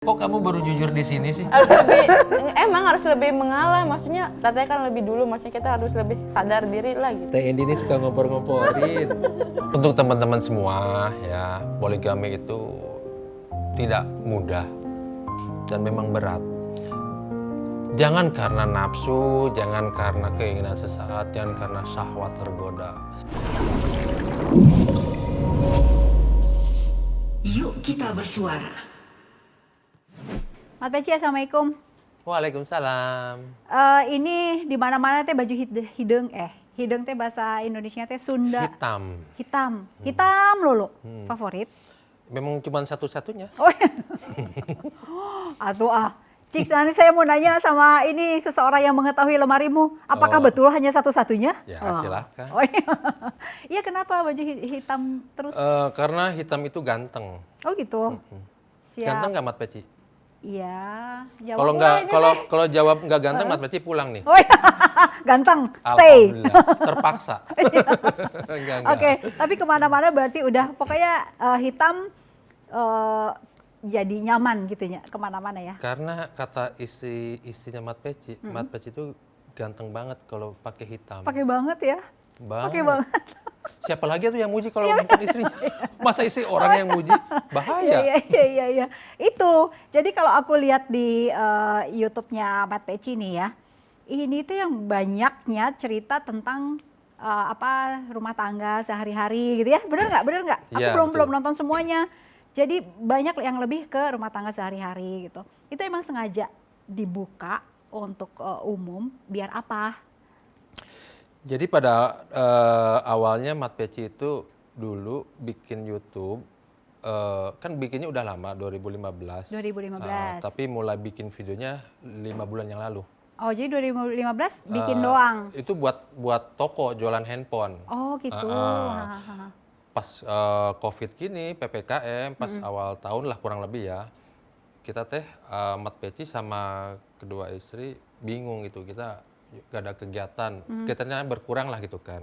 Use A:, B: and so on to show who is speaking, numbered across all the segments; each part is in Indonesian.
A: Kok kamu baru jujur di sini sih?
B: Emang harus lebih mengalah, maksudnya Teteh kan lebih dulu, maksudnya kita harus lebih sadar diri lah gitu.
A: Teh Indi ini suka ngompor-ngomporin. Untuk teman-teman semua ya, poligami itu tidak mudah dan memang berat. Jangan karena nafsu, jangan karena keinginan sesaat, jangan karena syahwat tergoda.
C: Yuk kita bersuara.
D: Mas Peci, assalamualaikum.
A: Waalaikumsalam.
D: Ini di mana-mana teh baju hidung teh bahasa Indonesia teh Sunda. Hitam lulu. Favorit?
A: Memang cuma satu-satunya.
D: Oh, atuh Cik, nanti saya mau nanya sama ini seseorang yang mengetahui lemarimu. Apakah betul hanya satu-satunya?
A: Ya, silakan.
D: Oh iya. Iya, kenapa baju hitam terus?
A: Karena hitam itu ganteng.
D: Oh gitu. Siap.
A: Ganteng nggak Mat Peci?
D: Iya.
A: Kalau nggak, kalau jawab nggak ganteng, Mat Peci pulang nih.
D: Oh iya. Ganteng, stay.
A: Alhamdulillah, terpaksa. Enggak.
D: Oke, tapi kemana-mana berarti udah pokoknya hitam jadi nyaman gitu ya kemana-mana ya.
A: Karena kata istrinya Mat Peci, Mat Peci itu ganteng banget kalau pakai hitam.
D: Pakai banget ya. Pakai banget.
A: Siapa lagi tuh yang muji kalau bukan istrinya? Masa istri orang yang muji? Bahaya.
D: Iya. Itu. Jadi kalau aku lihat di YouTube-nya Mat Peci nih ya, ini tuh yang banyaknya cerita tentang rumah tangga sehari-hari gitu ya. Bener nggak? Aku
A: Iya,
D: belum
A: betul.
D: nonton semuanya. Jadi banyak yang lebih ke rumah tangga sehari-hari gitu. Itu emang sengaja dibuka untuk umum biar apa?
A: Jadi pada awalnya Mat Peci itu dulu bikin YouTube, kan bikinnya udah lama, 2015.
D: 2015.
A: Tapi mulai bikin videonya 5 bulan yang lalu.
D: Oh, jadi 2015 bikin doang.
A: Itu buat toko jualan handphone.
D: Oh, gitu.
A: Pas COVID gini, PPKM, pas awal tahun lah kurang lebih ya, kita Mat Peci sama kedua istri bingung gitu, kita gak ada kegiatan, kegiatannya berkurang lah gitu kan.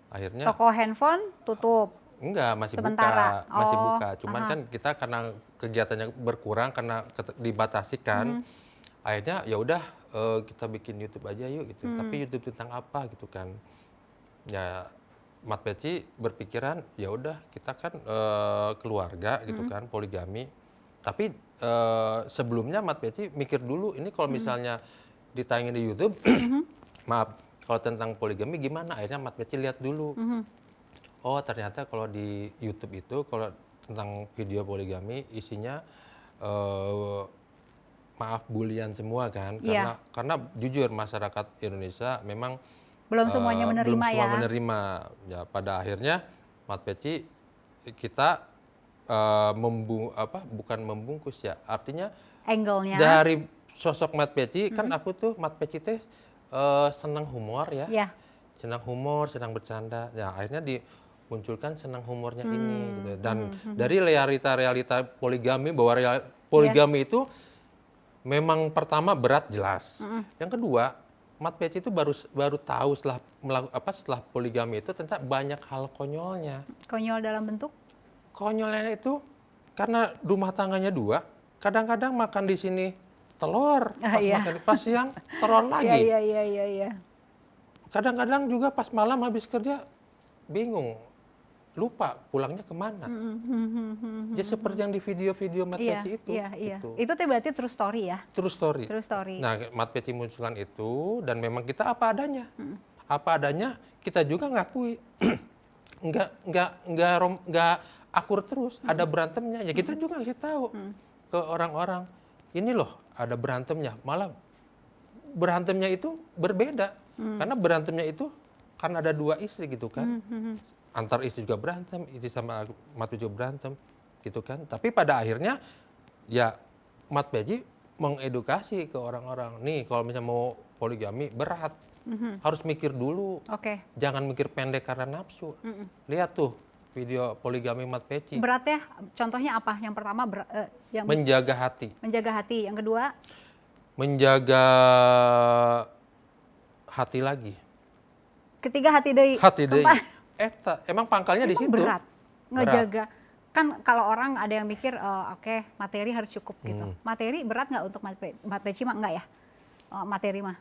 A: Akhirnya
D: Toko handphone tutup.
A: enggak, masih
D: Sementara.
A: buka, masih
D: Oh,
A: buka. Cuman kan kita karena kegiatannya berkurang karena dibatasi kan, akhirnya ya udah kita bikin YouTube aja yuk gitu. Tapi YouTube tentang apa gitu kan? Ya Mat Peci berpikiran ya udah kita kan keluarga gitu kan, poligami. Tapi sebelumnya Mat Peci mikir dulu ini kalau misalnya ditayangin di YouTube, maaf, kalau tentang poligami gimana? Akhirnya Mat Peci lihat dulu. Oh ternyata kalau di YouTube itu kalau tentang video poligami isinya maaf bulian semua kan, karena jujur masyarakat Indonesia memang
D: Belum semuanya menerima
A: belum semua
D: ya.
A: menerima. Ya pada akhirnya Mat Peci kita bukan membungkus ya, artinya
D: Angle-nya.
A: dari sosok Mat Peci kan aku tuh Mat Peci teh senang humor ya.
D: Iya.
A: Senang humor, senang bercanda. Ya akhirnya dimunculkan senang humornya ini gitu. Dan dari realita poligami bahwa poligami itu memang pertama berat jelas. Yang kedua, Mat Peci itu baru tahu setelah poligami itu ternyata banyak hal konyolnya.
D: Konyol dalam bentuk?
A: Konyolnya itu karena rumah tangganya dua, kadang-kadang makan di sini telur, makan pas siang telur lagi.
D: Iya.
A: Kadang-kadang juga pas malam habis kerja bingung, lupa pulangnya kemana. Jadi seperti yang di video-video Mat Peci itu.
D: Iya.
A: Gitu.
D: Itu tuh berarti true story ya?
A: True story.
D: True story.
A: Nah, Mat Peci munculkan itu dan memang kita apa adanya. Apa adanya kita juga ngakui. Enggak akur terus, ada berantemnya. Ya kita juga ngasih tahu ke orang-orang. Ini loh, ada berantemnya. Malah berantemnya itu berbeda. Karena berantemnya itu kan ada dua istri gitu kan. Antar istri juga berantem, istri sama Mat Peci juga berantem gitu kan. Tapi pada akhirnya ya Mat Peci mengedukasi ke orang-orang. Nih kalau misalnya mau poligami berat, harus mikir dulu.
D: Oke.
A: Jangan mikir pendek karena nafsu. Lihat tuh video poligami Mat Peci.
D: Berat ya? Contohnya apa? Yang pertama yang
A: Menjaga hati.
D: menjaga hati. Yang kedua?
A: Menjaga hati lagi.
D: Ketiga hati deui.
A: Hati deui. Emang pangkalnya di situ.
D: Berat. Ngejaga. kan kalau orang ada yang mikir oke, materi harus cukup gitu. Materi berat nggak untuk Mat Peci mah enggak ya? Materi mah.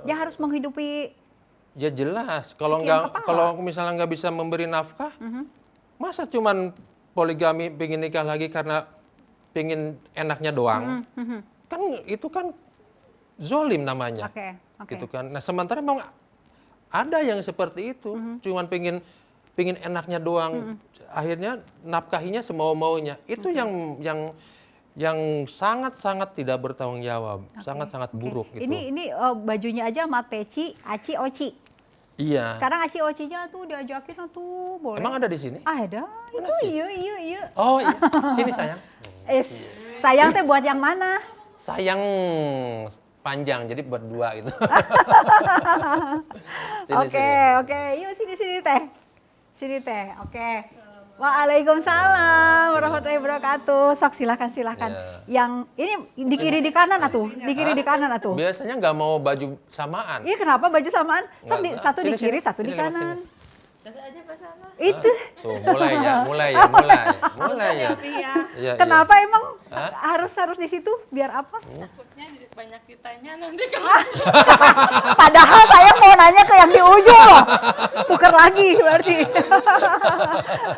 D: Dia harus menghidupi.
A: Ya jelas, kalau
D: Sekian
A: nggak,
D: kepala.
A: kalau misalnya nggak bisa memberi nafkah, masa cuman poligami pengen nikah lagi karena pengen enaknya doang? Kan itu kan zolim namanya,
D: Oke.
A: gitu kan. Nah sementara memang ada yang seperti itu, cuman pengen enaknya doang, akhirnya nafkahinya semau-maunya. Itu yang sangat-sangat tidak bertanggung jawab, sangat-sangat buruk gitu.
D: Ini bajunya aja Mat Peci, Aci Oci.
A: Iya.
D: Sekarang Aci Ocinya tuh diajakin tuh, boleh.
A: Emang ada di sini?
D: Ada. Itu
A: sih?
D: iya.
A: Oh, iya. Sini sayang.
D: Sayang teh buat yang mana?
A: Sayang panjang, jadi berdua gitu.
D: Oke. Yuk sini teh. Sini teh. Oke. Waalaikumsalam warahmatullahi wabarakatuh. Sok silakan.
A: Ya.
D: Yang ini di kiri di kanan atuh. Di kiri di kanan atuh.
A: Biasanya nggak mau baju samaan.
D: Iya kenapa baju samaan? Sok
A: Nggak.
D: satu di
A: Sini,
D: kiri,
A: sini.
D: satu di
A: Sini, lewat
D: kanan.
B: Kata aja pas sama.
D: Itu.
A: Tuh, mulai ya. Iya,
D: Kenapa
A: iya.
D: emang harus di situ biar apa?
B: Takutnya banyak ditanya nanti kalau
D: Padahal saya mau nanya ke yang di ujung loh. Tuker lagi berarti.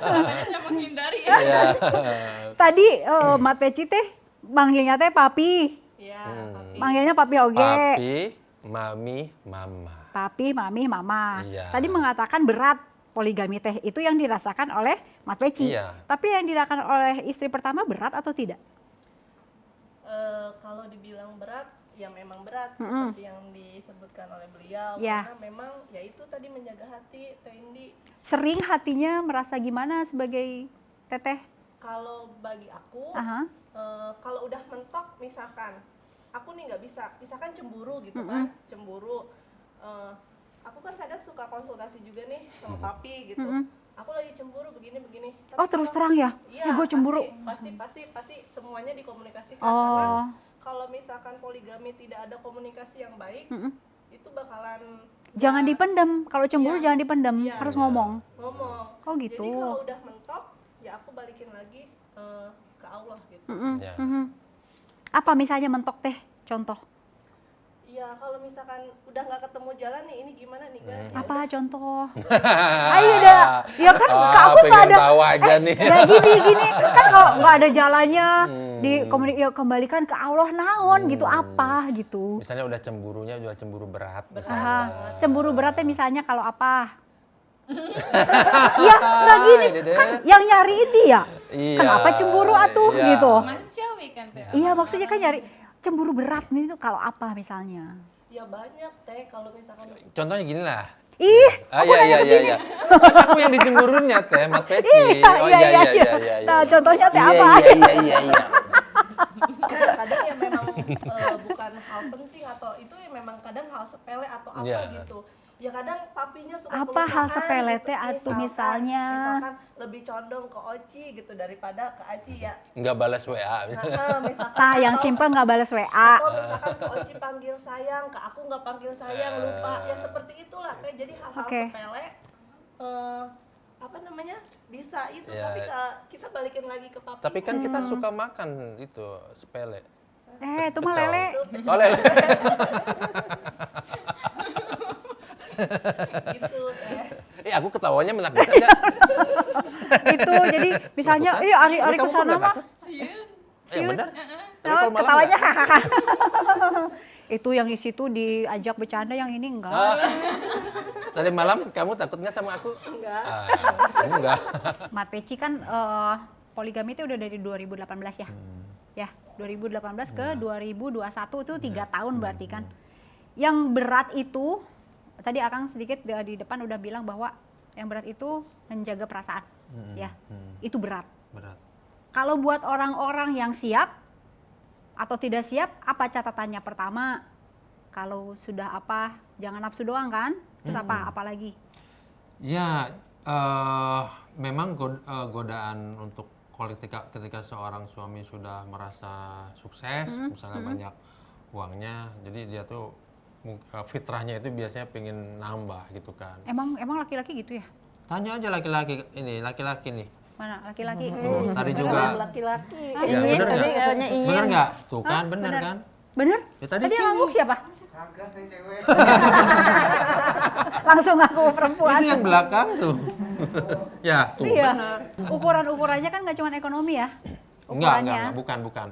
B: banyak menghindari ya.
A: Iya.
D: Tadi Mat Peci teh manggilnya teh papi.
B: Iya.
D: Manggilnya papi oge.
A: Papi, mami, mama.
D: Papi, mami, mama.
A: Iya.
D: Tadi mengatakan berat poligami teh itu yang dirasakan oleh Mat Peci.
A: Iya.
D: Tapi yang dirasakan oleh istri pertama berat atau tidak?
E: Kalau dibilang berat, ya memang berat seperti yang disebutkan oleh beliau.
D: Ya.
E: Karena memang ya itu tadi menjaga hati, Teh Indi.
D: Sering hatinya merasa gimana sebagai teteh?
E: Kalau bagi aku,
D: Aha.
E: kalau udah mentok misalkan, aku nih nggak bisa, misalkan cemburu gitu kan, cemburu. Aku kan kadang suka konsultasi juga nih sama papi gitu. Aku lagi cemburu begini. Tapi
D: Oh terus terang ya?
E: iya,
D: Gue cemburu.
E: Pasti semuanya dikomunikasikan.
D: Oh.
E: Karena kalau misalkan poligami tidak ada komunikasi yang baik, itu bakalan
D: Jangan dipendam. Kalau cemburu
E: Iya.
D: jangan dipendam,
E: Iya.
D: harus ngomong.
E: ngomong.
D: Oh gitu.
E: Jadi kalau udah mentok, ya aku balikin lagi ke Allah gitu.
A: Ya.
D: Apa misalnya mentok teh? Contoh.
E: Ya kalau misalkan udah nggak ketemu jalan nih, ini gimana nih guys? Ya
D: Apa
E: udah.
D: contoh? Ayo dah. Ya kan aku nggak
A: pengen
D: ada.
A: tahu aja nih.
D: Ya gini kan kalau nggak ada jalannya ya kembalikan ke Allah naon gitu apa gitu.
A: Misalnya udah cemburunya udah cemburu berat misalnya.
D: Aha, cemburu beratnya misalnya kalau apa? Iya nggak gini
A: Dede.
D: kan yang nyariin dia.
A: Iya.
D: Kenapa cemburu atuh
A: Iya.
D: gitu?
B: Manusiawi kan teh.
D: Iya maksudnya kan nyari cemburu berat nih itu kalau apa misalnya?
E: Ya banyak Teh kalau misalkan
A: Contohnya gini lah.
D: Ih, aku nanya
A: Iya.
D: ke sini.
A: Kan aku yang dicemburunya teh, Mat Peci.
D: Iya. Nah, contohnya teh apa?
A: Iya.
E: kadang ya memang bukan hal penting atau itu ya memang kadang hal sepele atau apa
A: Iya.
E: gitu. Ya kadang papinya suka
D: Apa hal
E: kelupaan
D: sepele
E: gitu.
D: teh atuh misalnya?
E: Misalkan lebih condong ke Oci gitu daripada ke Aci ya.
A: Nggak balas WA.
E: Misalkan
D: Nah, yang
E: atau-
D: simpel nggak balas WA.
E: Atau misalkan ke Oci panggil sayang, ke aku nggak panggil sayang, lupa. Ya seperti itulah Teh. Jadi hal-hal
D: Oke.
E: sepele apa namanya? Bisa itu
A: Ya.
E: tapi kita balikin lagi ke papi.
A: Tapi kan kita suka makan itu sepele.
D: Itu mah
A: Pecel.
D: lele.
A: Oh lele.
E: gitu Teh.
A: Aku ketawanya menakutkan ya.
D: Itu jadi misalnya ari
A: Kamu
D: ke sana
A: pernah
D: mah
A: Ya benar. Tapi
D: oh,
A: kalau malam
D: ketawanya
A: nggak?
D: hahaha. Itu yang di situ diajak bercanda, yang ini enggak.
A: Tadi malam kamu takut nggak sama aku?
E: Enggak.
A: Enggak.
D: Mat Peci kan poligami itu udah dari 2018 ya. Ya, 2018 ke 2021 itu 3 tahun berarti kan. Yang berat itu tadi Akang sedikit di depan udah bilang bahwa yang berat itu menjaga perasaan. Ya. Itu berat.
A: Berat.
D: Kalau buat orang-orang yang siap atau tidak siap, apa catatannya? Pertama, kalau sudah apa, jangan nafsu doang kan? Terus apa lagi?
A: Ya, memang godaan untuk ketika seorang suami sudah merasa sukses, misalnya banyak uangnya, jadi dia tuh fitrahnya itu biasanya pengen nambah gitu kan.
D: Emang laki-laki gitu ya?
A: Tanya aja laki-laki nih,
D: Mana laki-laki?
A: Tuh, tadi juga.
E: Laki-laki.
A: Ya,
B: Ingin,
A: bener
B: tadi
A: nggak?
B: kayaknya ingin.
A: Bener nggak? Tuh kan,
D: Hah?
A: bener kan?
D: Bener?
A: Ya, tadi
D: Tadi yang
A: gini.
D: ngangguk siapa? Langsung aku perempuan.
A: Itu yang belakang tuh. Ya, tuh
D: Iya.
A: benar.
D: Ukuran-ukurannya kan nggak cuma ekonomi ya?
A: Enggak, bukan.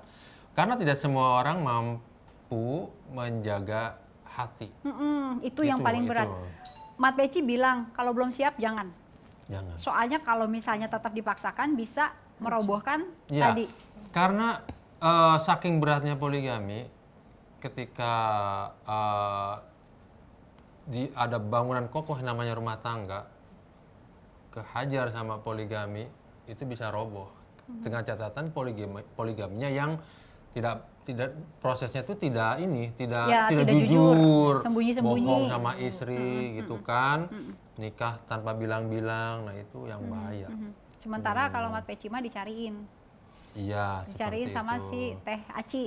A: Karena tidak semua orang mampu menjaga hati.
D: Itu yang paling berat. Mat Peci bilang kalau belum siap jangan.
A: Jangan.
D: Soalnya kalau misalnya tetap dipaksakan bisa merobohkan
A: Ya,
D: tadi.
A: karena saking beratnya poligami, ketika ada bangunan kokoh yang namanya rumah tangga, kehajar sama poligami, itu bisa roboh. Dengan catatan poligaminya yang tidak prosesnya itu tidak
D: Ya,
A: tidak
D: tidak jujur,
A: jujur,
D: sembunyi-sembunyi.
A: bohong sama istri gitu kan, nikah tanpa bilang-bilang, nah itu yang bahaya.
D: Sementara kalau Mat Peci mah dicariin.
A: Iya,
D: Dicariin
A: seperti
D: sama
A: itu.
D: si Teh Aci.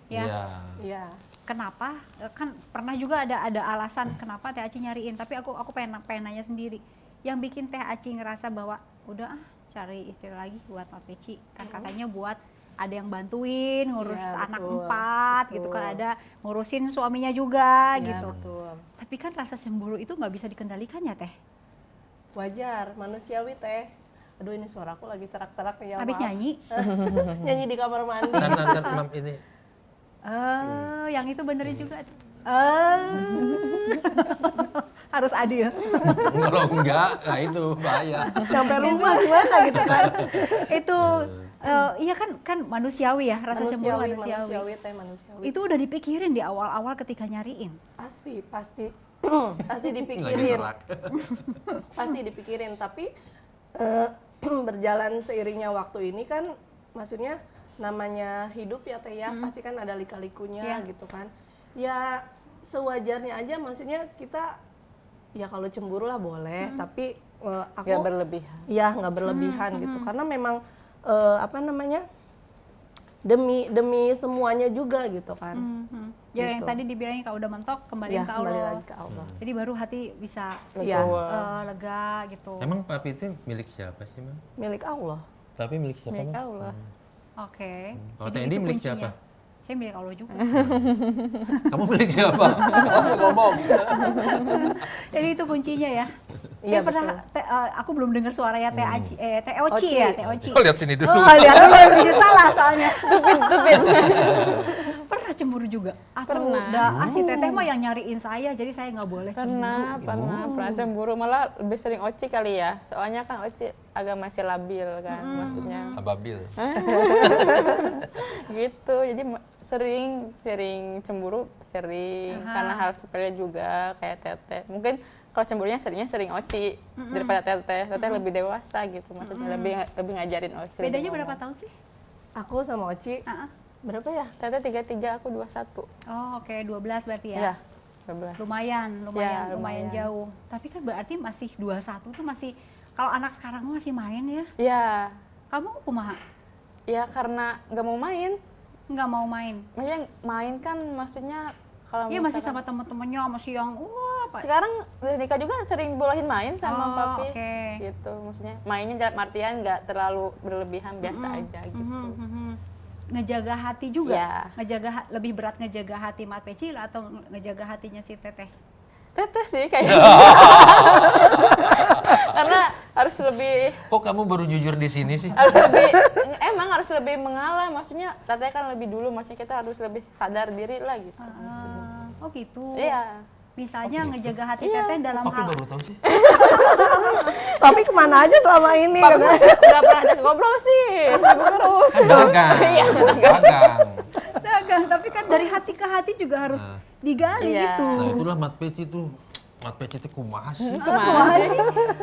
D: Ya.
A: Iya.
E: Iya.
D: Kenapa? Kan pernah juga ada alasan kenapa Teh Aci nyariin, tapi aku pengen nanya sendiri. Yang bikin Teh Aci ngerasa bahwa udah cari istri lagi buat Mat Peci. Kan katanya buat ada yang bantuin ngurus
E: Iya,
D: anak
E: betul,
D: 4 gitu kan,
E: betul.
D: ada ngurusin suaminya juga
E: Iya,
D: gitu.
E: betul.
D: Tapi kan rasa cemburu itu nggak bisa dikendalikan ya Teh.
E: Wajar, manusiawi teh. Aduh ini suaraku lagi serak-serak ya.
D: Habis
E: maaf.
D: nyanyi,
E: Nyanyi di kamar mandi.
A: Dan Mam, ini
D: yang itu benerin juga. Harus adil.
A: kalau enggak, nah itu bahaya.
E: Sampai rumah gimana gitu kan?
D: Itu iya kan manusiawi ya, rasa cemburu manusiawi.
E: Manusiawi teh manusiawi.
D: Itu udah dipikirin di awal-awal ketika nyariin.
E: Pasti pasti
A: Lagi
E: dipikirin.
A: serak.
E: Pasti dipikirin, tapi berjalan seiringnya waktu ini kan, maksudnya namanya hidup ya teh ya, pasti kan ada lika-likunya
D: Iya.
E: gitu kan. Ya sewajarnya aja, maksudnya kita ya kalau cemburu lah boleh, tapi aku
B: Nggak berlebihan.
E: ya nggak berlebihan gitu, karena memang apa namanya, demi semuanya juga gitu kan.
D: Ya yang
E: Gitu.
D: tadi dibilangin kalau udah mentok kembaliin
E: Ya
D: ke
E: kembali
D: Allah.
E: lagi ke Allah.
D: Jadi baru hati bisa
E: Iya,
D: lega gitu.
A: Emang papi itu milik siapa sih, Mam?
E: milik Allah.
A: Papi milik siapa,
B: Milik
A: Mam?
B: Allah.
D: Oke.
A: Kalau
D: Jadi
A: Teh Indi
D: itu
A: milik
D: kuncinya.
A: siapa?
D: Saya milik Allah juga.
A: Kamu milik siapa? Kamu ngomong.
D: Jadi itu kuncinya ya.
E: Iya,
D: Pernah aku belum dengar suaranya Teh Aci, Teh Oci
E: Oci.
D: ya, Teh Oci.
A: Oh, lihat sini dulu.
D: Oh, lihat dulu bisa salah soalnya. Tupin. Pernah cemburu juga? Atau
B: Pernah.
D: si Teteh mah yang nyariin saya, jadi saya nggak boleh cemburu.
B: Pernah cemburu, malah lebih sering Oci kali ya. Soalnya kan Oci agak masih labil kan, maksudnya
A: Ababil.
B: gitu. Jadi sering cemburu, karena hal sepele juga kayak Teteh. Mungkin kalau cemburunya seringnya sering Oci daripada Teteh. Teteh lebih dewasa gitu, maksudnya lebih ngajarin Oci. lebih
D: Bedanya
B: ngomong.
D: berapa tahun sih?
E: Aku sama Oci berapa ya?
B: Teteh 33, aku 21.
D: Oh, oke, 12 berarti ya.
B: Iya, 12.
D: Lumayan
B: Ya,
D: lumayan
B: lumayan.
D: jauh. Tapi kan berarti masih 21 tuh masih, kalau anak sekarang mah masih main ya.
B: Iya,
D: Kamu kumaha?
B: ya karena nggak mau main.
D: Nggak mau main.
B: Maksudnya main kan, maksudnya kalau
D: Iya masih
B: misalkan-
D: sama temen-temennya, masih yang wah apa.
B: Sekarang nikah juga sering bolehin main sama
D: Oh,
B: papi.
D: oke.
B: Gitu, maksudnya mainnya dalam artian nggak terlalu berlebihan, biasa aja gitu.
D: Ngejaga hati juga.
B: Iya.
D: Lebih berat ngejaga hati Mat Peci atau ngejaga hatinya si Teteh?
B: Teteh sih kayaknya. Karena harus lebih
A: Kok kamu baru jujur di sini sih?
B: emang harus lebih mengalah, maksudnya Teteh kan lebih dulu, maksudnya kita harus lebih sadar diri lah gitu.
D: Oh gitu.
B: Iya.
D: Misalnya ngejaga hati Teteh dalam
A: Aku
D: hal
A: baru tahu sih.
E: Tapi kemana aja selama ini?
B: Papi nggak pernah ajak ngobrol sih, sibuk terus.
A: Kan dagang.
B: Iya,
A: Dagang.
D: dagang, tapi kan dari hati ke hati juga harus digali
B: Iya.
D: gitu.
A: Nah, itulah Mat Peci tuh. Mat Peci itu kumaha sih?
D: Kumaha sih?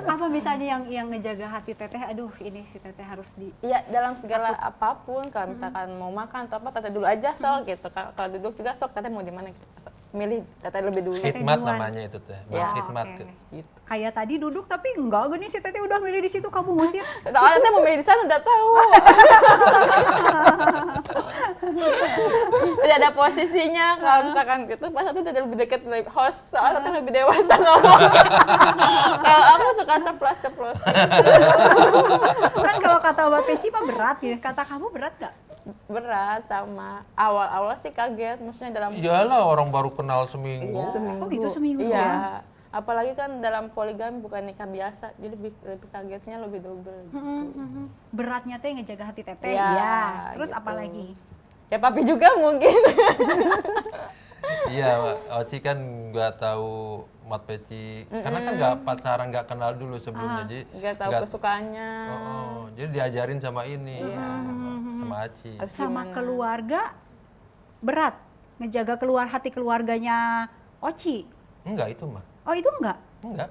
D: Apa misalnya yang ngejaga hati Teteh? Aduh, ini si Teteh harus di.
B: Iya, dalam segala apapun, kalau misalkan mau makan atau apa, Teteh dulu aja sok gitu. Kalau duduk juga sok, Teteh mau di mana gitu. milih teteh lebih dulu.
A: Khidmat
D: duluan.
A: namanya itu teh.
B: Ya.
A: Khidmat.
D: Oke.
B: Gitu.
D: Kayak tadi duduk tapi enggak gini si Teteh udah milih di situ kamu ngusir.
B: Soalnya teteh mau milih di sana udah tahu. Tidak ada posisinya kalau misalkan gitu pas itu teteh lebih dekat host, soalnya teteh lebih dewasa ngomong. Kalau aku suka ceplos-ceplos.
D: Kan kalau kata Mbak Peci mah berat ya. Kata kamu berat gak?
B: Berat sama awal-awal sih kaget, maksudnya dalam
A: Iyalah orang baru kenal seminggu.
B: Iya.
D: Oh gitu seminggu
B: Iya.
D: doang?
B: Apalagi kan dalam poligami bukan nikah biasa, jadi lebih kagetnya lebih double. Gitu.
D: Beratnya teh ngejaga hati Teteh.
B: Iya,
D: Iya. Terus
B: gitu.
D: apa lagi?
B: Ya papi juga mungkin.
A: Iya, Oci kan nggak tahu Mat Peci, karena kan nggak pacaran, nggak kenal dulu sebelumnya, jadi
B: Nggak tahu kesukaannya.
A: jadi diajarin sama ini, sama Aci.
B: Harus
D: Sama
B: gimana.
D: keluarga berat ngejaga hati keluarganya Oci.
A: Enggak itu mah,
D: Oh itu enggak?
A: enggak.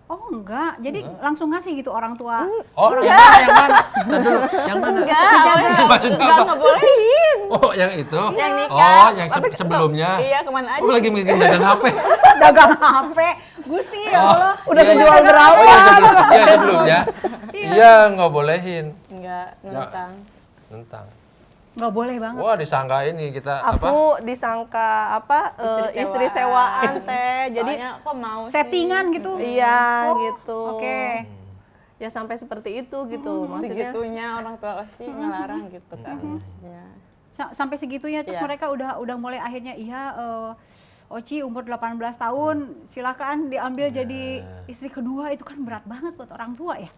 D: Oh enggak. Jadi langsung ngasih gitu orang tua.
A: Oh, yang mana, yang mana? Nah, dulu, yang mana? Maksudnya
B: Enggak
A: apa?
B: ngebolehin.
A: Oh, yang itu?
B: Yang nikah.
A: Oh, yang
B: Tapi
A: sebelumnya?
B: Iya, kemana aja.
A: Oh, lagi mikir dagang HP.
D: Dagang HP. Gusti ya Allah.
B: Udah
A: Iya,
B: kejual
A: iya.
B: berapa?
A: Oh, iya, sebelumnya. Iya, nggak bolehin.
B: Enggak, nentang.
A: Tentang.
D: Nggak boleh banget.
A: Wah, disangka ini kita apa?
E: Aku disangka apa istri sewaan teh. Jadi
B: Soalnya kok mau sih?
D: Settingan gitu.
E: iya gitu.
D: Oke.
E: Ya sampai seperti itu gitu maksudnya.
B: Segitunya orang tua Oci ngelarang gitu kan maksudnya.
D: Sampai segitunya terus
B: Iya.
D: mereka udah mulai akhirnya Oci umur 18 tahun silakan diambil jadi istri kedua, itu kan berat banget buat orang tua ya.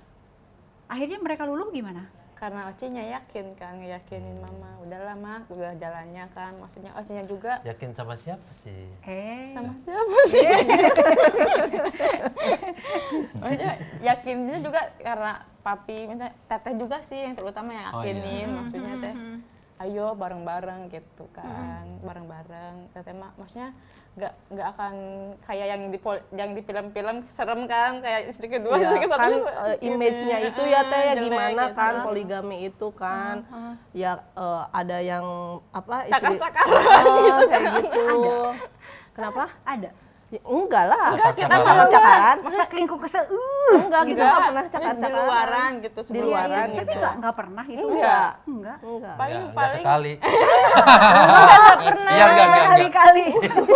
D: Akhirnya mereka luluh gimana?
B: Karena Ocinya yakin kan, ngeyakinin mama, udahlah mah, udah jalannya kan. Maksudnya Ocinya juga
A: Yakin sama siapa sih?
B: sama siapa sih? Maksudnya yakinnya juga karena papi, misalnya teteh juga sih yang terutama yang
A: Oh, iya.
B: yakinin. Maksudnya teh, ayo bareng-bareng gitu kan, bareng-bareng. Teteh mah maksudnya nggak akan kayak yang di film-film serem kan, kayak istri kedua,
E: Iya,
B: istri
E: kan
B: kesatu.
E: image-nya itu ya teh ya
B: jelek
E: gimana
B: gitu.
E: kan poligami itu kan. Ya ada yang apa
B: Cakar-cakar
E: gitu kayak gitu. Kenapa?
D: Ada.
E: Ya, enggak lah.
A: Enggak,
E: Kita
A: cakar-cakaran.
E: cakar-cakaran.
D: Selingkuh kesel.
E: Enggak, kita enggak pernah
B: di
E: cakar-cakaran.
B: luaran gitu
E: Di
B: sebelum
E: luaran
B: ini.
E: gitu.
D: Enggak pernah itu.
E: Enggak.
D: Enggak.
E: Enggak.
B: Paling
A: Nggak sekali.
B: pernah.
A: Iya, enggak.
D: Kali-kali.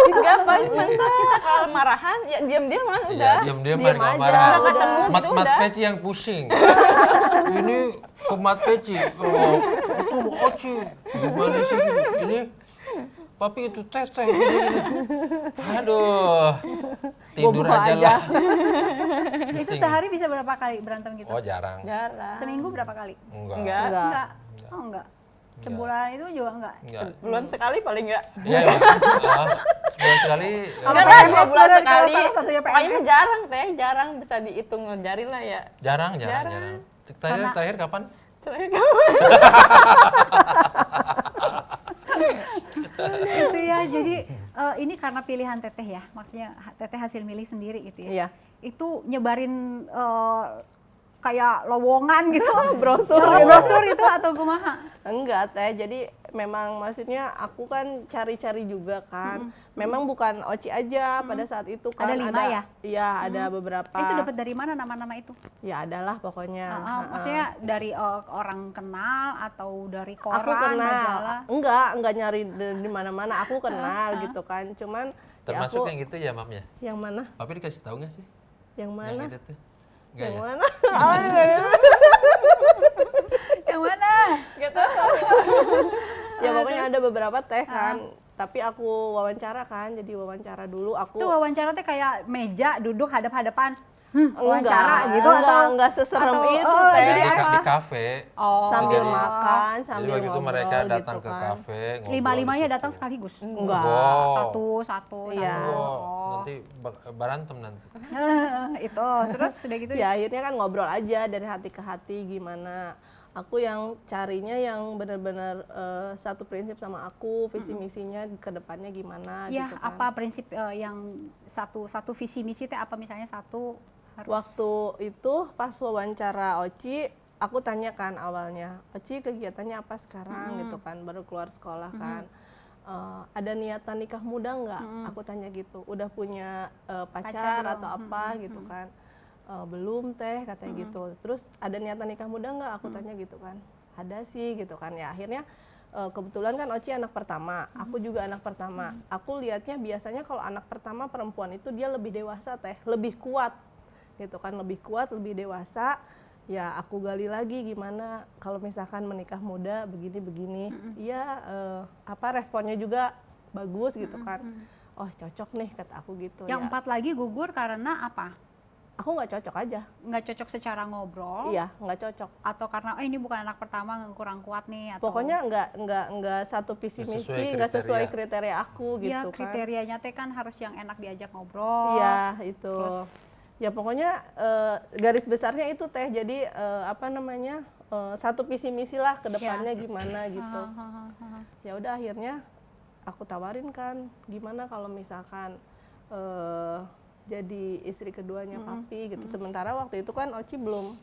B: Enggak, paling mentok kita kalau marahan ya diam-diaman
A: Iya,
B: udah.
A: diam-diam
E: Diem
A: nggak
E: aja,
A: marah.
B: udah ketemu
A: Mat
B: gitu,
A: Mat
B: udah.
A: Peci yang pusing. Ini ke Mat Peci. Oh, itu Oci. Gimana sih? Ini papi itu teteh gini. Aduh. Tidur
E: Bobo
A: aja
E: aja.
A: lah.
D: Itu
A: Pusing.
D: sehari bisa berapa kali berantem gitu?
A: Oh, jarang.
B: Jarang.
D: Seminggu berapa kali?
A: Enggak.
B: Enggak.
D: Enggak. Oh enggak. Sebulan itu juga enggak.
A: Enggak.
B: Bulan sekali paling enggak.
A: Iya, sebulan sekali.
D: Apa
B: Enggak lah,
D: PMS
B: 2 bulan
D: bener, kalau
B: sekali.
D: salah satunya PMS.
B: Pokoknya mah jarang teh, jarang bisa dihitung jari lah ya.
A: Jarang.
B: Jarang.
A: Terakhir kapan?
B: Terakhir kapan?
D: Itu ya, jadi ini karena pilihan Teteh ya, maksudnya Teteh hasil milih sendiri gitu ya.
E: Iya.
D: Itu nyebarin kayak lowongan gitu,
E: Brosur
D: Ya,
E: gitu.
D: brosur itu atau kumaha?
E: Enggak teh, jadi memang maksudnya aku kan cari-cari juga kan. Memang bukan Oci aja pada saat itu kan.
D: Ada 5 ya?
E: Iya, ada beberapa.
D: Itu dapat dari mana nama-nama itu?
E: Ya adalah pokoknya.
D: Maksudnya dari orang kenal atau dari koran,
E: Aku kenal.
D: majalah?
E: Enggak nyari di mana-mana. Aku kenal gitu kan. Cuman ya
A: Termasuk
E: aku
A: yang itu ya, mamnya.
E: yang mana?
A: Papi dikasih tahu nggak sih?
E: Yang mana?
A: Yang itu tuh. Enggak
E: Yang
A: ya?
E: mana? Oh, iya.
D: Yang mana?
B: Gitu.
E: Ya pokoknya ada beberapa teh kan. Tapi aku wawancara kan. Jadi wawancara dulu aku.
D: Itu wawancara teh kayak meja duduk hadap-hadapan. Wawancara gitu
E: enggak seserem
D: atau-
E: itu
D: oh,
E: teh.
D: jadi
A: Di kafe.
D: Oh,
E: Sambil
A: Jadi-
E: makan,
A: Jadi
E: sambil
A: begitu
E: ngobrol
A: mereka datang
E: gitu
A: ke
E: kan.
A: kafe, ngobrol
D: lima-limanya
A: di situ.
D: datang sekaligus.
E: Enggak.
A: Oh.
D: Satu.
E: Iya.
A: Oh, nanti berantem nanti.
D: Itu terus udah gitu
E: Ya akhirnya kan ngobrol aja dari hati ke hati gimana. Aku yang carinya yang benar-benar satu prinsip sama aku, visi misinya ke depannya gimana
D: ya
E: gitu kan.
D: apa prinsip yang satu visi misi teh apa misalnya satu harus
E: Waktu itu pas wawancara Oci, aku tanyakan awalnya, Oci kegiatannya apa sekarang gitu kan, baru keluar sekolah kan. ada niatan nikah muda nggak? Aku tanya gitu. Udah punya pacar
D: belum?
E: atau apa gitu kan? Belum teh katanya gitu. Terus ada niatan nikah muda nggak? Aku tanya gitu kan. Ada sih gitu kan. Ya akhirnya kebetulan kan Oci anak pertama, aku juga anak pertama. Aku lihatnya biasanya kalau anak pertama perempuan itu dia lebih dewasa teh, lebih kuat gitu kan, lebih kuat, lebih dewasa. Ya aku gali lagi gimana kalau misalkan menikah muda begini-begini. Iya apa responnya juga bagus gitu kan. Oh cocok nih kata aku gitu
D: Yang
E: ya.
D: 4 lagi gugur karena apa?
E: Aku nggak cocok aja.
D: Nggak cocok secara ngobrol?
E: Iya nggak cocok.
D: Atau karena ini bukan anak pertama kurang kuat nih? Atau
E: Pokoknya nggak satu visi
A: Nggak sesuai
E: misi, nggak sesuai
A: kriteria.
E: kriteria aku
D: ya,
E: gitu kan.
D: kriterianya teh kan harus yang enak diajak ngobrol.
E: Iya itu. Ya pokoknya garis besarnya itu teh. Jadi apa namanya satu visi misi lah ke depannya gimana gitu. Ya udah akhirnya aku tawarin kan gimana kalau misalkan jadi istri keduanya papi gitu. Sementara waktu itu kan Oci belum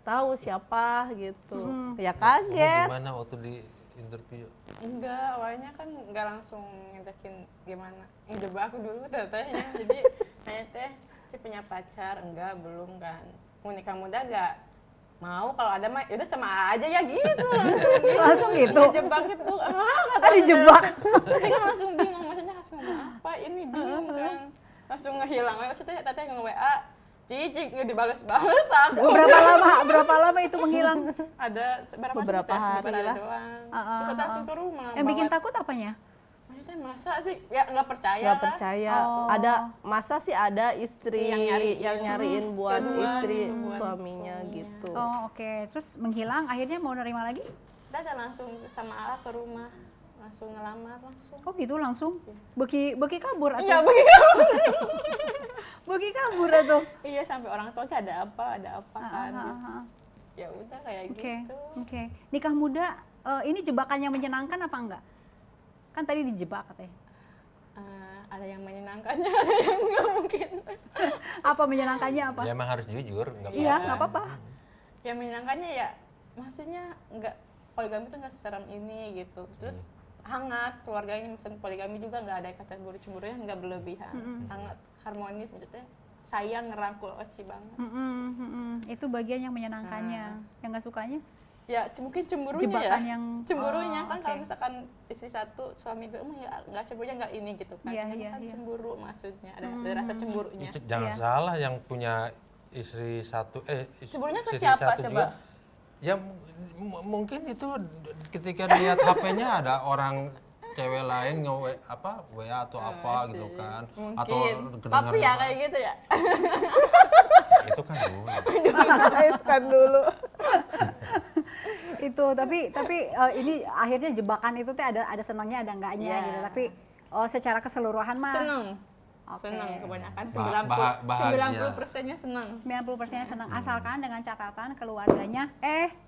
E: tahu siapa gitu. Ya kaget.
A: Gimana waktu di interview?
B: Enggak, awalnya kan nggak langsung ngajakin gimana. Ngejebak aku dulu tetehnya. Jadi nanya teh, Ci punya pacar? Enggak, belum kan. Mau nikah muda enggak? Mau, kalau ada mah udah sama aja ya gitu.
D: Langsung gitu?
B: Ngejebak itu.
D: Ah, dijebak.
B: Saya kan langsung bingung, maksudnya harus ngomong apa ini, bingung kan. Langsung ngehilang, maksudnya teteh nge-WA, Cici nggak dibales-bales aku.
D: Berapa lama itu menghilang?
B: Ada
E: Beberapa hari lah.
B: doang. Terus saya langsung ke rumah.
D: Yang bikin
B: bawa-
D: takut apanya?
B: Maksudnya masa sih? Ya nggak percaya
E: Nggak
B: lah.
E: percaya.
D: Oh.
E: Ada masa sih ada istri
B: Yang
E: nyariin buat
B: Kedua,
E: istri
B: buat
E: suaminya
B: suaminya.
E: gitu.
D: Oh oke, terus menghilang akhirnya mau nerima lagi?
B: Kita langsung sama Ala ke rumah. Langsung ngelamar langsung.
D: Oh gitu langsung? Beki kabur atau?
B: Iya begitu.
D: Beki kabur atau?
B: Iya sampai orang tua ada apa kan. gitu. Ya udah kayak
D: Oke,
B: gitu.
D: oke. Nikah muda, ini jebakannya menyenangkan apa enggak? Kan tadi dijebak katanya.
B: Ada yang menyenangkannya, ada yang nggak mungkin.
D: Apa menyenangkannya apa?
A: Ya emang harus jujur, nggak apa-apa.
D: Iya, nggak apa-apa.
B: Yang menyenangkannya ya, maksudnya nggak poligami tuh nggak seseram ini gitu. Terus hangat keluarganya, misalnya poligami juga nggak ada kata cemburu-cemburunya, nggak berlebihan, hangat, harmonis, maksudnya sayang ngerangkul Oci banget.
D: Itu bagian yang menyenangkannya. Yang nggak sukanya?
B: Ya mungkin cemburunya
D: Jebakan
B: ya.
D: yang-
B: Cemburunya
D: oh,
B: kan
D: oke.
B: kalau misalkan istri satu suami dua mah ya nggak cemburunya nggak ini gitu kan.
D: Iya,
B: Ini
D: iya,
B: kan
D: iya.
B: cemburu maksudnya ada rasa cemburunya.
A: Itu jangan
D: Iya.
A: salah yang punya istri satu
B: Cemburunya ke
A: istri
B: siapa
A: satu
B: coba?
A: juga. Ya mungkin itu ketika lihat HP-nya ada orang cewek lain WA atau apa gitu kan. Atau
B: Mungkin.
A: kedengaran
B: Papi ya
A: apa.
B: kayak gitu ya.
A: Itu kan dulu.
E: Itu kan dulu.
D: Itu tapi ini akhirnya jebakan itu teh ada senangnya ada enggaknya
B: Iya.
D: gitu. Tapi secara keseluruhan mah
B: Seneng.
D: Oke.
B: Seneng kebanyakan
A: Bahagia.
B: 90%-nya seneng.
D: 90% senang asalkan dengan catatan keluarganya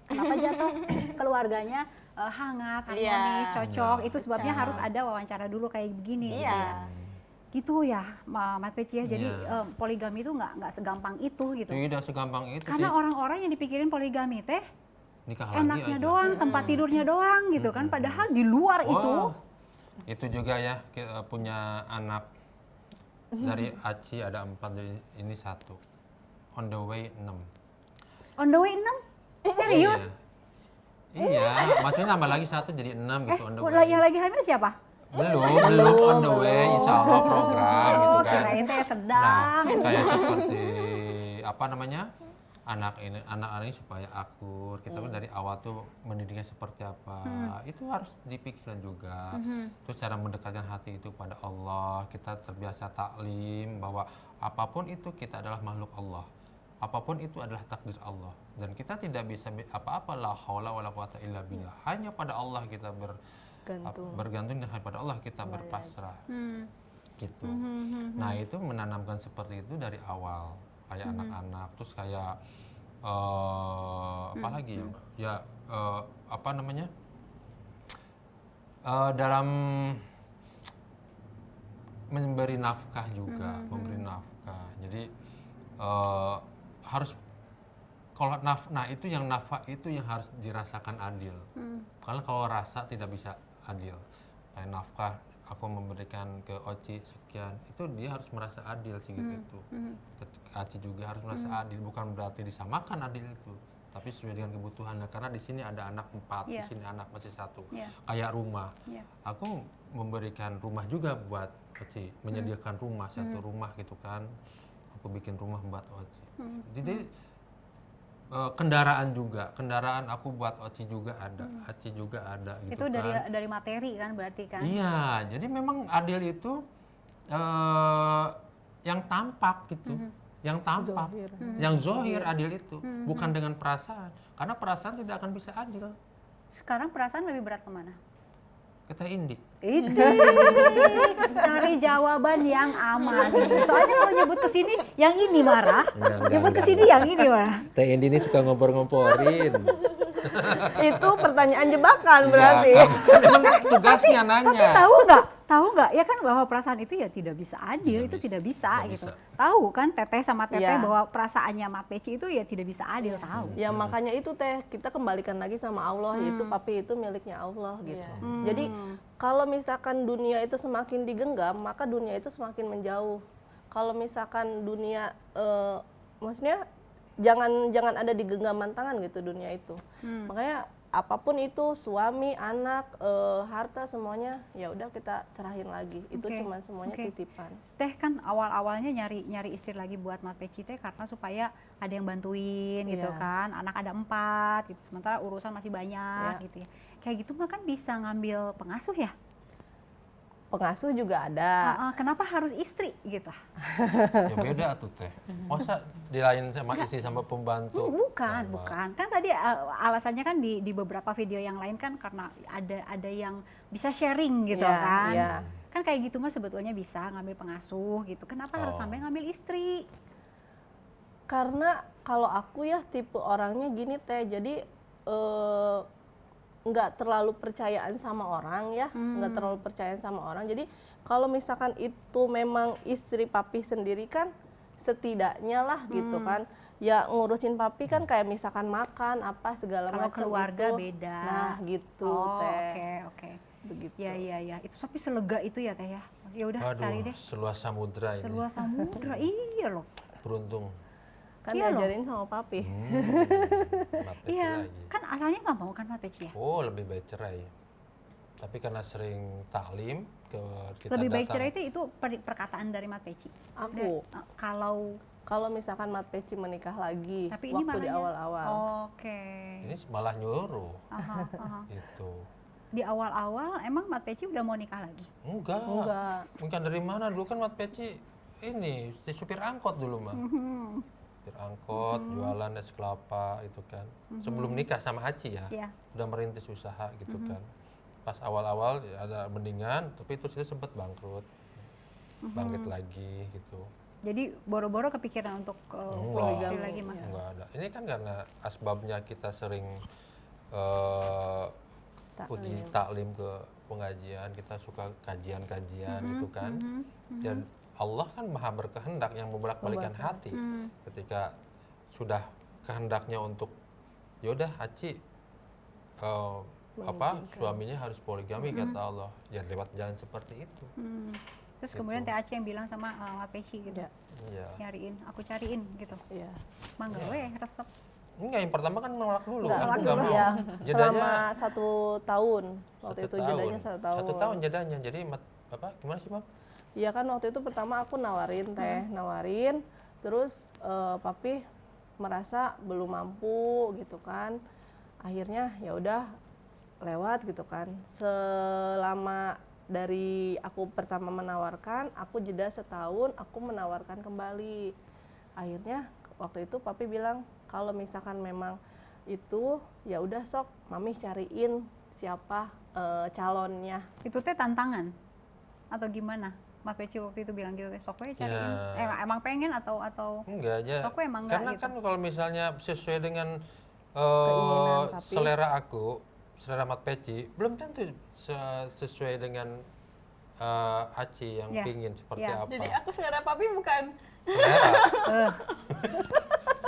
D: kenapa jatuh keluarganya hangat harmonis
B: Iya.
D: cocok
A: Iya.
D: itu sebabnya
B: Cocok.
D: harus ada wawancara dulu kayak begini
B: Iya.
D: gitu ya Mat Peci ya jadi
A: Iya.
D: poligami itu nggak segampang itu gitu
A: Tidak segampang itu.
D: karena orang-orang yang dipikirin poligami teh
A: nikah lagi
D: enaknya
A: aja.
D: doang tempat tidurnya doang gitu kan padahal di luar itu
A: Oh, itu juga ya kita punya anak dari Aci ada 4 jadi ini 1. On the way 6.
D: on the way 6 serius
A: Iya, maksudnya nambah lagi 1 jadi 6 gitu on the way.
D: yang lagi hamil siapa?
A: Belum on the way insya Allah program gitu
D: Oh,
A: kan.
D: kirain teh
A: Nah,
D: sedang.
A: kayak seperti apa namanya? Anak ini supaya akur. Kita kan dari awal tuh mendidiknya seperti apa. Itu harus dipikirkan juga. Terus cara mendekatkan hati itu pada Allah. Kita terbiasa taklim bahwa apapun itu kita adalah makhluk Allah. Apapun itu adalah takdir Allah. Dan kita tidak bisa apa-apa la haula wala quwata illa billah. Hanya pada Allah kita bergantung dan pada Allah kita berpasrah. Gitu. Nah, itu menanamkan seperti itu dari awal. Kayak anak-anak, terus kayak apalagi ya apa namanya dalam memberi nafkah juga, memberi nafkah. Jadi harus kalau nah itu yang nafkah itu yang harus dirasakan adil. Karena kalau rasa tidak bisa adil. kayak nafkah aku memberikan ke Oci sekian, itu dia harus merasa adil sih gitu. Aci juga harus merasa adil, bukan berarti disamakan adil itu, tapi sesuai dengan kebutuhannya. Karena di sini ada anak 4, di sini anak masih 1. Kayak rumah, aku memberikan rumah juga buat Oci, menyediakan rumah, satu rumah gitu kan. Aku bikin rumah buat Oci. Jadi kendaraan aku buat Oci juga ada, Aci juga ada gitu
D: Itu
A: kan.
D: dari materi kan berarti kan?
A: Iya, jadi memang adil itu yang tampak gitu, yang tampak, yang zohir adil itu, bukan dengan perasaan. Karena perasaan tidak akan bisa adil.
D: Sekarang perasaan lebih berat kemana?
A: Kita indik.
D: Cari jawaban yang aman. Soalnya kalau nyebut ke sini yang ini marah, nyebut ke sini yang ini marah.
A: Teh Indi ini suka ngompor-ngomporin.
E: Itu pertanyaan jebakan berarti.
A: Kan emang tugasnya nanya.
D: Tahu nggak ya kan bahwa perasaan itu ya tidak bisa adil, itu tidak bisa gitu. Tahu kan Teteh sama Teteh bahwa perasaannya Mat Peci itu ya tidak bisa adil, tahu.
E: Ya makanya itu Teh, kita kembalikan lagi sama Allah, yaitu papi itu miliknya Allah gitu. Jadi kalau misalkan dunia itu semakin digenggam, maka dunia itu semakin menjauh. Kalau misalkan dunia maksudnya jangan ada di genggaman tangan gitu dunia itu. Makanya apapun itu, suami, anak, harta semuanya ya udah kita serahin lagi. Itu cuma semuanya titipan.
D: Teh kan awal-awalnya nyari istri lagi buat Mat Peci teh karena supaya ada yang bantuin gitu kan. Anak ada 4 gitu. Sementara urusan masih banyak gitu ya. Kayak gitu mah kan bisa ngambil pengasuh ya?
E: Pengasuh juga ada.
D: Kenapa harus istri gitu?
A: Ya beda tuh Teh. Masa dilain sama istri sama pembantu?
D: Bukan. Kan tadi alasannya kan di beberapa video yang lain kan karena ada yang bisa sharing gitu kan.
E: Iya.
D: Kan kayak gitu mah sebetulnya bisa ngambil pengasuh gitu. Kenapa harus sampai ngambil istri?
E: Karena kalau aku ya tipe orangnya gini Teh, jadi nggak terlalu percayaan sama orang ya, nggak terlalu percayaan sama orang. Jadi kalau misalkan itu memang istri papi sendiri kan setidaknya lah gitu kan, ya ngurusin papi kan kayak misalkan makan apa segala
D: Kalau
E: macam
D: keluarga
E: itu.
D: beda.
E: Nah gitu Teh.
D: Oke.
E: Begitu.
D: Ya. Itu tapi selega itu ya Teh ya. Ya udah cari deh.
A: Seluas samudra ini.
D: Seluas samudra. Iya loh.
A: Beruntung.
E: Kan
D: Iya loh.
E: diajarin sama papi.
A: Mat Peci
D: Iya.
A: lagi.
D: Kan asalnya nggak mau kan Mat Peci ya?
A: Oh, lebih baik cerai. Tapi karena sering taklim kita
D: Lebih baik
A: datang.
D: cerai itu perkataan dari Mat Peci.
E: Aku
D: Kalau
E: misalkan Mat Peci menikah lagi
D: tapi ini
E: waktu di
D: malahnya-
E: awal-awal.
D: Oke.
A: Ini malah nyuruh.
D: Aha.
A: Gitu.
D: Di awal-awal emang Mat Peci udah mau nikah lagi?
A: Enggak. Bukan dari mana dulu kan Mat Peci ini supir angkot dulu mah. Supir angkot, jualan es kelapa itu kan. Sebelum nikah sama Aci ya.
D: Iya.
A: Udah merintis usaha gitu kan. Pas awal-awal ya ada mendingan, tapi terus itu sempat bangkrut. Bangkit lagi gitu.
D: Jadi boro-boro kepikiran untuk punya istri lagi mah?
A: Enggak ada. Ini kan karena asbabnya kita sering pergi taklim ke pengajian, kita suka kajian-kajian gitu kan. Dan Allah kan maha berkehendak yang membolak-balikan hati. Ketika sudah kehendaknya untuk yaudah Aci suaminya harus poligami kata Allah, ya lewat jalan seperti itu.
D: Terus kemudian Teh Aci yang bilang sama Mat Peci gitu,
A: Iya.
D: nyariin, aku cariin gitu.
E: Iya.
D: Mangga weh resep.
A: Enggak, yang pertama kan menolak dulu.
E: Nggak,
A: Aku nggak mau.
E: ya.
A: Jedanya
E: Selama 1 tahun. Waktu itu jedanya 1 tahun.
A: 1 tahun jedanya. Jadi gimana sih Mam?
E: Iya kan waktu itu pertama aku nawarin Teh, terus papi merasa belum mampu gitu kan. Akhirnya ya udah lewat gitu kan. Selama dari aku pertama menawarkan, aku jeda setahun, aku menawarkan kembali. Akhirnya waktu itu papi bilang kalau misalkan memang itu ya udah sok mami cariin siapa calonnya.
D: Itu Teh tantangan atau gimana? Mat Peci waktu itu bilang gitu, sok we cariin.
A: Ya.
D: Emang pengen atau
A: Enggak aja.
D: sok we emang enggak
A: Karena
D: gitu?
A: kan kalau misalnya sesuai dengan
E: Keinginan papi.
A: selera Mat Peci, belum tentu sesuai dengan Aci yang
D: Ya.
A: pingin seperti
D: Ya.
A: apa.
B: Jadi aku selera papi bukan.
A: Selera.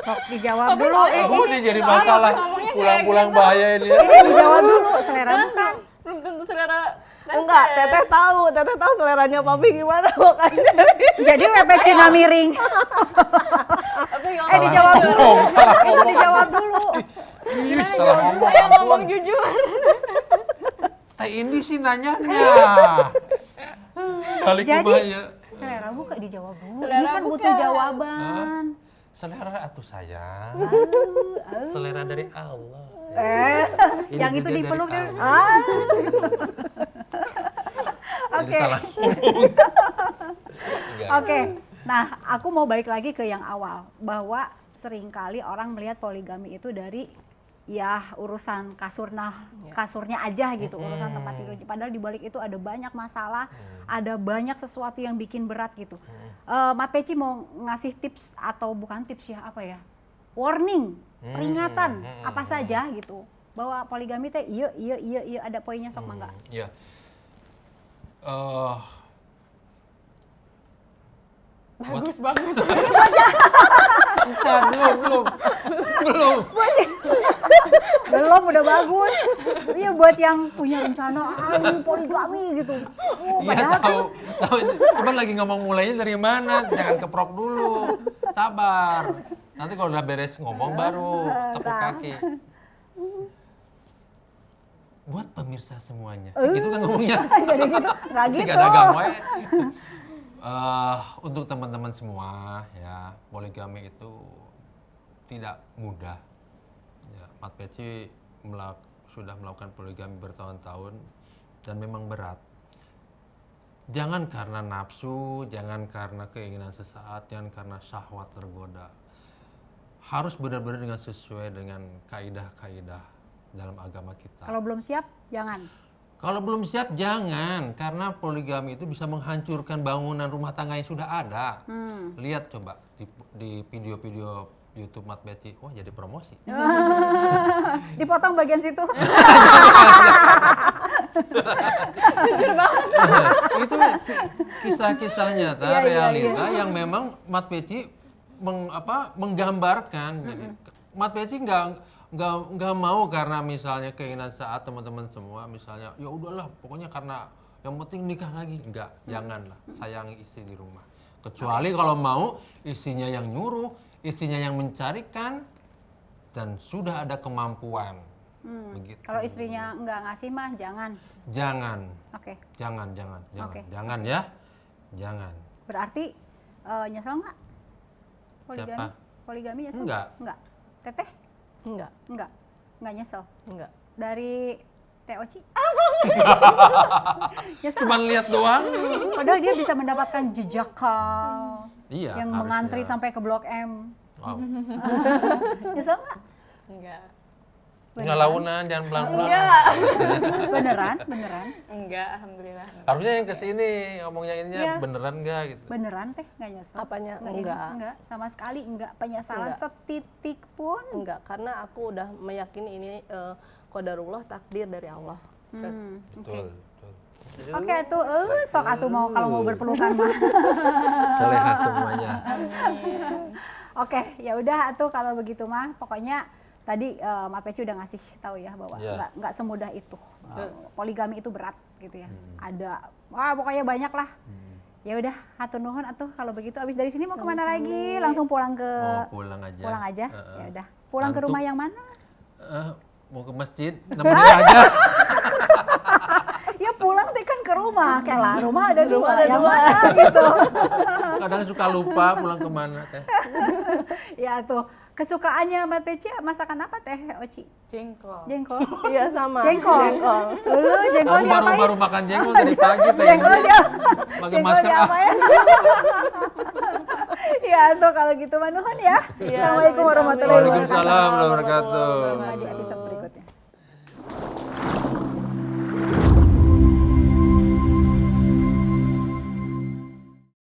D: Sok dijawab dulu.
A: Oh, ini jadi masalah pulang-pulang bahaya ini.
D: Ini dijawab dulu selera bukan.
B: Belum tentu selera
E: Enggak, teteh tahu seleranya papi gimana makanya.
D: Jadi Pepe Cina miring. Dijawab dulu. Itu dijawab dulu.
A: Ih, salah ngomong.
B: Saya ngomong jujur.
A: Teh ini sih nanyanya. Balik
D: Jadi
A: kumanya.
D: selera buka dijawab dulu. Ini
B: Selera
D: kan
B: bukan.
D: butuh jawaban.
A: Selera atuh sayang. Selera dari Allah. Ini
D: Yang itu
A: juga dari
D: dipeluk dia.
A: Allah. Jadi
D: Oke.
A: salah ngomong. Enggak.
D: Oke, nah aku mau balik lagi ke yang awal bahwa seringkali orang melihat poligami itu dari ya urusan kasurnya aja gitu, urusan tempat tidur. Padahal di balik itu ada banyak masalah, ada banyak sesuatu yang bikin berat gitu. Mat Peci mau ngasih tips atau bukan tips ya apa ya? Warning, peringatan apa saja gitu bahwa poligami teh iya ada poinnya sok mangga.
A: Iya.
B: Bagus banget.
A: Bentar, belum.
D: Belum udah bagus. Iya buat yang punya rencana poligami gitu.
A: Iya tahu. Cuman lagi ngomong mulainya dari mana? Jangan keprok dulu. Sabar. Nanti kalau udah beres ngomong baru tepuk kaki. Buat pemirsa semuanya. Gitu kan ngomongnya.
D: Jadi gitu, nggak
A: Si
D: gitu.
A: gadagang we. Untuk teman-teman semua ya, poligami itu tidak mudah. Ya, Mat Peci sudah melakukan poligami bertahun-tahun dan memang berat. Jangan karena nafsu, jangan karena keinginan sesaat, jangan karena syahwat tergoda. Harus benar-benar dengan sesuai dengan kaidah-kaidah dalam agama kita.
D: Kalau belum siap, jangan.
A: Kalau belum siap jangan, karena poligami itu bisa menghancurkan bangunan rumah tangga yang sudah ada. Lihat coba di video-video YouTube Mat Peci, wah jadi promosi.
D: Dipotong bagian situ.
A: Itu kisah-kisah nyata,
D: Iya,
A: realita yang memang Mat Peci menggambarkan. Jadi, Mat Peci nggak mau karena misalnya keinginan saat teman-teman semua misalnya ya udahlah pokoknya karena yang penting nikah lagi, enggak, janganlah, sayangi istri di rumah, kecuali kalau mau istrinya yang nyuruh, istrinya yang mencarikan dan sudah ada kemampuan begitu.
D: Kalau istrinya nggak ngasih mah jangan.
A: jangan
D: Oke. Oke.
A: jangan ya, jangan.
D: Berarti nyesel nggak? Poligami?
A: Siapa?
D: Poligami nyesel?
A: Enggak.
D: Teteh?
E: Enggak.
D: Nggak nyesel.
E: Enggak.
D: Dari Teh Oci? Nyesel?
A: Cuman lihat doang.
D: Padahal dia bisa mendapatkan jejak
A: Iya,
D: yang
A: harusnya.
D: mengantri sampai ke Blok M.
A: Wow.
D: Nyesel nggak?
B: Enggak.
A: Nggak launan, jangan pelan-pelan.
D: Beneran?
B: Enggak, alhamdulillah.
A: Harusnya yang kesini ngomongnya ininya
D: Iya.
A: beneran nggak gitu.
D: Beneran Teh nggak nyesel?
E: Apanya?
D: Nggak,
E: Enggak.
D: enggak, sama sekali enggak penyesalan
E: Enggak.
D: setitik pun.
E: Enggak, karena aku udah meyakini ini qadarullah, takdir dari Allah.
A: Betul.
D: Oke tuh, sok atuh mau kalau mau berpelukan mah.
A: Seleha semuanya.
D: Oke, ya udah atuh kalau begitu mah. Pokoknya tadi Mat Peci udah ngasih tahu ya bahwa
A: Iya.
D: nggak semudah itu. Poligami itu berat gitu ya. Ada, wah pokoknya banyak lah. Ya udah, hatur nuhun atuh kalau begitu. Abis dari sini mau kemana lagi? Langsung pulang ke
A: Mau pulang aja.
D: pulang aja. Ya udah. Pulang ke
A: Ngantuk.
D: rumah yang mana?
A: Mau ke masjid, nemenin aja.
D: Ya pulang teh kan ke rumah. Kelah, rumah ada dua.
E: ada
D: yang
E: dua.
D: mana gitu.
A: Kadang suka lupa pulang kemana teh.
D: Ya tuh, kesukaannya Mat Peci masakan apa Teh Oci?
B: Jengkol.
D: Jengkol.
E: Iya sama.
D: Jengkol. Dulu jengkol
A: Aku
D: diapain?
A: baru makan jengkol tadi pagi teh.
D: Jengkol dia.
A: Pakai
D: Jengkol
A: masker
D: diapain? Ya tuh kalau gitu manuhun ya.
E: Iya,
D: Assalamualaikum warahmatullahi wabarakatuh.
A: Waalaikumsalam warahmatullahi wabarakatuh.
D: Di episode